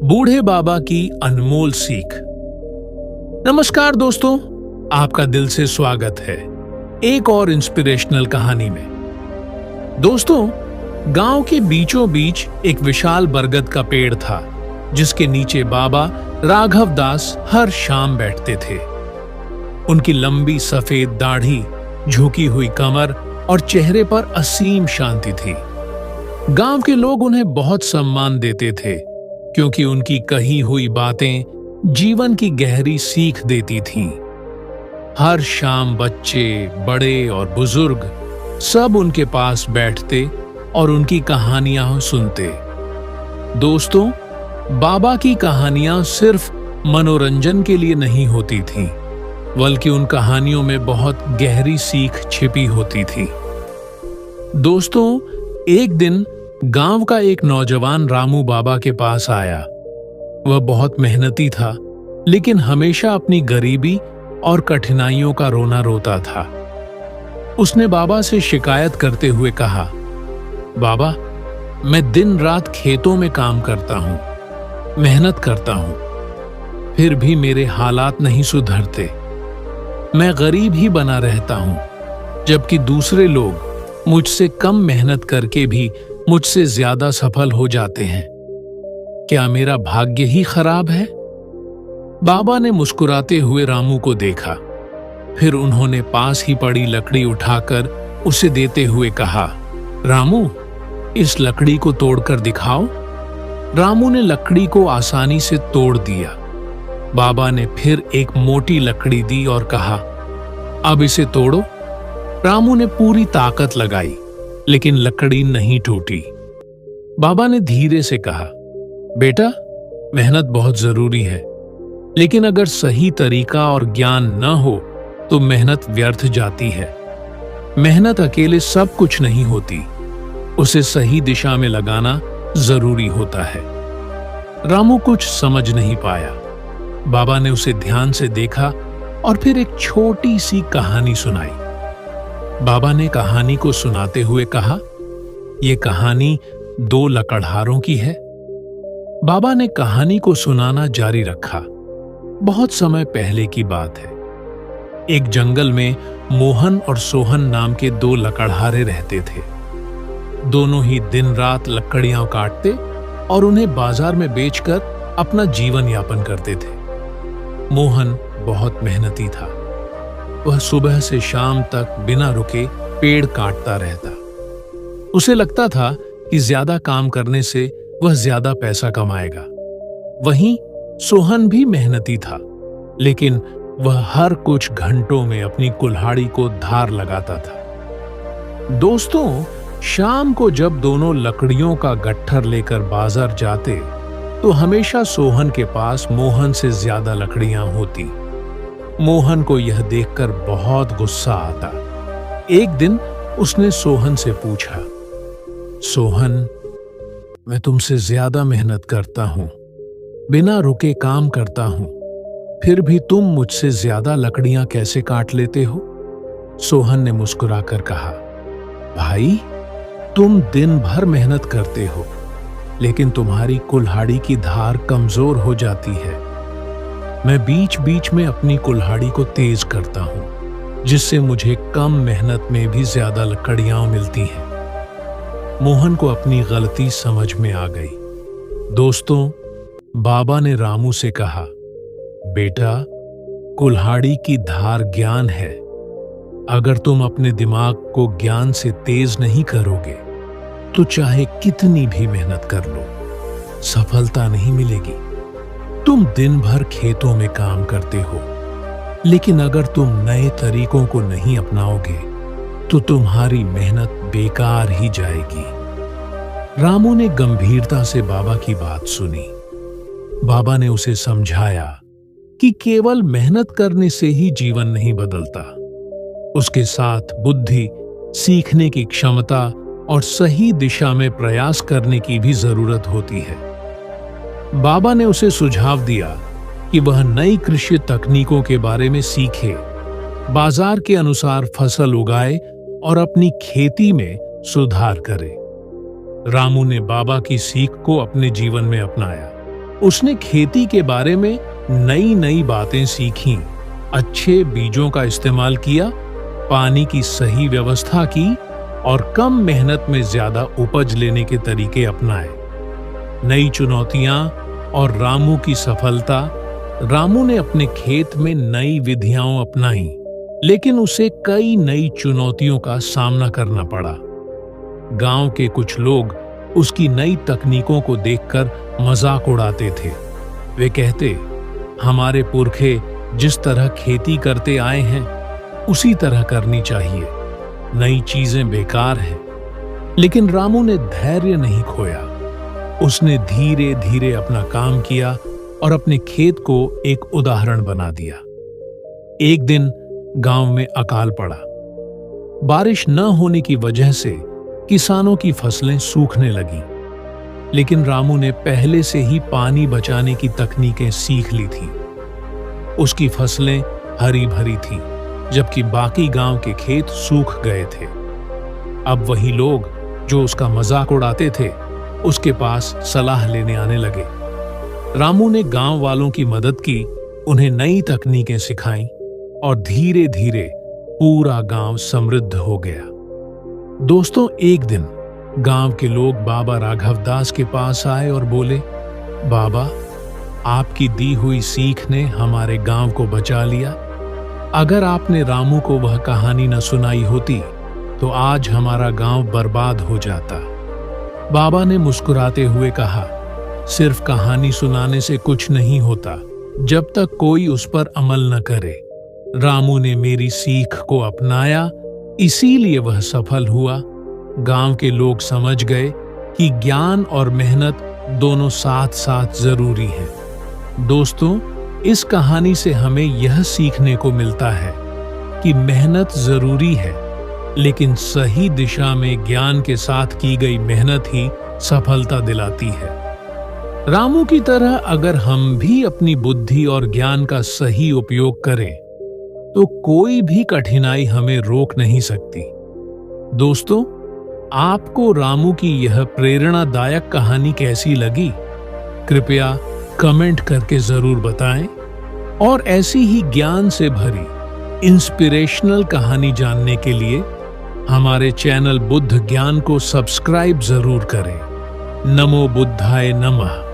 बूढ़े बाबा की अनमोल सीख। नमस्कार दोस्तों, आपका दिल से स्वागत है एक और इंस्पिरेशनल कहानी में। दोस्तों, गांव के बीचों बीच एक विशाल बरगद का पेड़ था, जिसके नीचे बाबा राघव दास हर शाम बैठते थे। उनकी लंबी सफेद दाढ़ी, झुकी हुई कमर और चेहरे पर असीम शांति थी। गांव के लोग उन्हें बहुत सम्मान देते थे, क्योंकि उनकी कही हुई बातें जीवन की गहरी सीख देती थीं। हर शाम बच्चे, बड़े और बुजुर्ग सब उनके पास बैठते और उनकी कहानियां सुनते। दोस्तों, बाबा की कहानियां सिर्फ मनोरंजन के लिए नहीं होती थीं, बल्कि उन कहानियों में बहुत गहरी सीख छिपी होती थी। दोस्तों, एक दिन गांव का एक नौजवान रामू बाबा के पास आया। वह बहुत मेहनती था, लेकिन हमेशा अपनी गरीबी और कठिनाइयों का रोना रोता था। उसने बाबा से शिकायत करते हुए कहा, बाबा, मैं दिन रात खेतों में काम करता हूं, मेहनत करता हूं, फिर भी मेरे हालात नहीं सुधरते। मैं गरीब ही बना रहता हूं, जबकि दूसरे लोग मुझसे कम मेहनत करके भी मुझसे ज्यादा सफल हो जाते हैं। क्या मेरा भाग्य ही खराब है? बाबा ने मुस्कुराते हुए रामू को देखा। फिर उन्होंने पास ही पड़ी लकड़ी उठाकर उसे देते हुए कहा, रामू, इस लकड़ी को तोड़कर दिखाओ। रामू ने लकड़ी को आसानी से तोड़ दिया। बाबा ने फिर एक मोटी लकड़ी दी और कहा, अब इसे तोड़ो। रामू ने पूरी ताकत लगाई, लेकिन लकड़ी नहीं टूटी। बाबा ने धीरे से कहा, बेटा, मेहनत बहुत जरूरी है, लेकिन अगर सही तरीका और ज्ञान न हो तो मेहनत व्यर्थ जाती है। मेहनत अकेले सब कुछ नहीं होती, उसे सही दिशा में लगाना जरूरी होता है। रामू कुछ समझ नहीं पाया। बाबा ने उसे ध्यान से देखा और फिर एक छोटी सी कहानी सुनाई। बाबा ने कहानी को सुनाते हुए कहा, यह कहानी दो लकड़हारों की है। बाबा ने कहानी को सुनाना जारी रखा। बहुत समय पहले की बात है। एक जंगल में मोहन और सोहन नाम के दो लकड़हारे रहते थे। दोनों ही दिन रात लकड़ियां काटते और उन्हें बाजार में बेचकर अपना जीवन यापन करते थे। मोहन बहुत मेहनती था। वह सुबह से शाम तक बिना रुके पेड़ काटता रहता। उसे लगता था कि ज्यादा काम करने से वह ज्यादा पैसा कमाएगा। वहीं सोहन भी मेहनती था, लेकिन वह हर कुछ घंटों में अपनी कुल्हाड़ी को धार लगाता था। दोस्तों, शाम को जब दोनों लकड़ियों का गट्ठर लेकर बाजार जाते, तो हमेशा सोहन के पास मोहन से ज्यादा लकड़ियां होती। मोहन को यह देखकर बहुत गुस्सा आता। एक दिन उसने सोहन से पूछा, सोहन, मैं तुमसे ज्यादा मेहनत करता हूं, बिना रुके काम करता हूं, फिर भी तुम मुझसे ज्यादा लकड़ियां कैसे काट लेते हो? सोहन ने मुस्कुराकर कहा, भाई, तुम दिन भर मेहनत करते हो, लेकिन तुम्हारी कुल्हाड़ी की धार कमजोर हो जाती है। मैं बीच बीच में अपनी कुल्हाड़ी को तेज करता हूं, जिससे मुझे कम मेहनत में भी ज्यादा लकड़ियां मिलती हैं। मोहन को अपनी गलती समझ में आ गई। दोस्तों, बाबा ने रामू से कहा, बेटा, कुल्हाड़ी की धार ज्ञान है। अगर तुम अपने दिमाग को ज्ञान से तेज नहीं करोगे, तो चाहे कितनी भी मेहनत कर लो, सफलता नहीं मिलेगी। तुम दिन भर खेतों में काम करते हो, लेकिन अगर तुम नए तरीकों को नहीं अपनाओगे, तो तुम्हारी मेहनत बेकार ही जाएगी। रामू ने गंभीरता से बाबा की बात सुनी। बाबा ने उसे समझाया कि केवल मेहनत करने से ही जीवन नहीं बदलता। उसके साथ बुद्धि, सीखने की क्षमता और सही दिशा में प्रयास करने की भी जरूरत होती है। बाबा ने उसे सुझाव दिया कि वह नई कृषि तकनीकों के बारे में सीखे, बाजार के अनुसार फसल उगाए और अपनी खेती में सुधार करे। रामू ने बाबा की सीख को अपने जीवन में अपनाया। उसने खेती के बारे में नई नई बातें सीखी, अच्छे बीजों का इस्तेमाल किया, पानी की सही व्यवस्था की और कम मेहनत में ज्यादा उपज लेने के तरीके अपनाए। नई चुनौतियां और रामू की सफलता। रामू ने अपने खेत में नई विधियां अपनाई, लेकिन उसे कई नई चुनौतियों का सामना करना पड़ा। गांव के कुछ लोग उसकी नई तकनीकों को देखकर मजाक उड़ाते थे। वे कहते, हमारे पुरखे जिस तरह खेती करते आए हैं उसी तरह करनी चाहिए, नई चीजें बेकार हैं। लेकिन रामू ने धैर्य नहीं खोया। उसने धीरे धीरे अपना काम किया और अपने खेत को एक उदाहरण बना दिया। एक दिन गांव में अकाल पड़ा। बारिश न होने की वजह से किसानों की फसलें सूखने लगी, लेकिन रामू ने पहले से ही पानी बचाने की तकनीकें सीख ली थी। उसकी फसलें हरी भरी थीं, जबकि बाकी गांव के खेत सूख गए थे। अब वही लोग जो उसका मजाक उड़ाते थे उसके पास सलाह लेने आने लगे। रामू ने गांव वालों की मदद की, उन्हें नई तकनीकें सिखाईं और धीरे धीरे पूरा गांव समृद्ध हो गया। दोस्तों, एक दिन गांव के लोग बाबा राघव दास के पास आए और बोले, बाबा, आपकी दी हुई सीख ने हमारे गांव को बचा लिया। अगर आपने रामू को वह कहानी न सुनाई होती तो आज हमारा गांव बर्बाद हो जाता। बाबा ने मुस्कुराते हुए कहा, सिर्फ कहानी सुनाने से कुछ नहीं होता जब तक कोई उस पर अमल न करे। रामू ने मेरी सीख को अपनाया, इसीलिए वह सफल हुआ। गांव के लोग समझ गए कि ज्ञान और मेहनत दोनों साथ साथ जरूरी हैं। दोस्तों, इस कहानी से हमें यह सीखने को मिलता है कि मेहनत जरूरी है, लेकिन सही दिशा में ज्ञान के साथ की गई मेहनत ही सफलता दिलाती है। रामू की तरह अगर हम भी अपनी बुद्धि और ज्ञान का सही उपयोग करें तो कोई भी कठिनाई हमें रोक नहीं सकती। दोस्तों, आपको रामू की यह प्रेरणादायक कहानी कैसी लगी? कृपया कमेंट करके जरूर बताएं और ऐसी ही ज्ञान से भरी इंस्पिरेशनल कहानी जानने के लिए हमारे चैनल बुद्ध ज्ञान को सब्सक्राइब जरूर करें। नमो बुद्धाय नमः।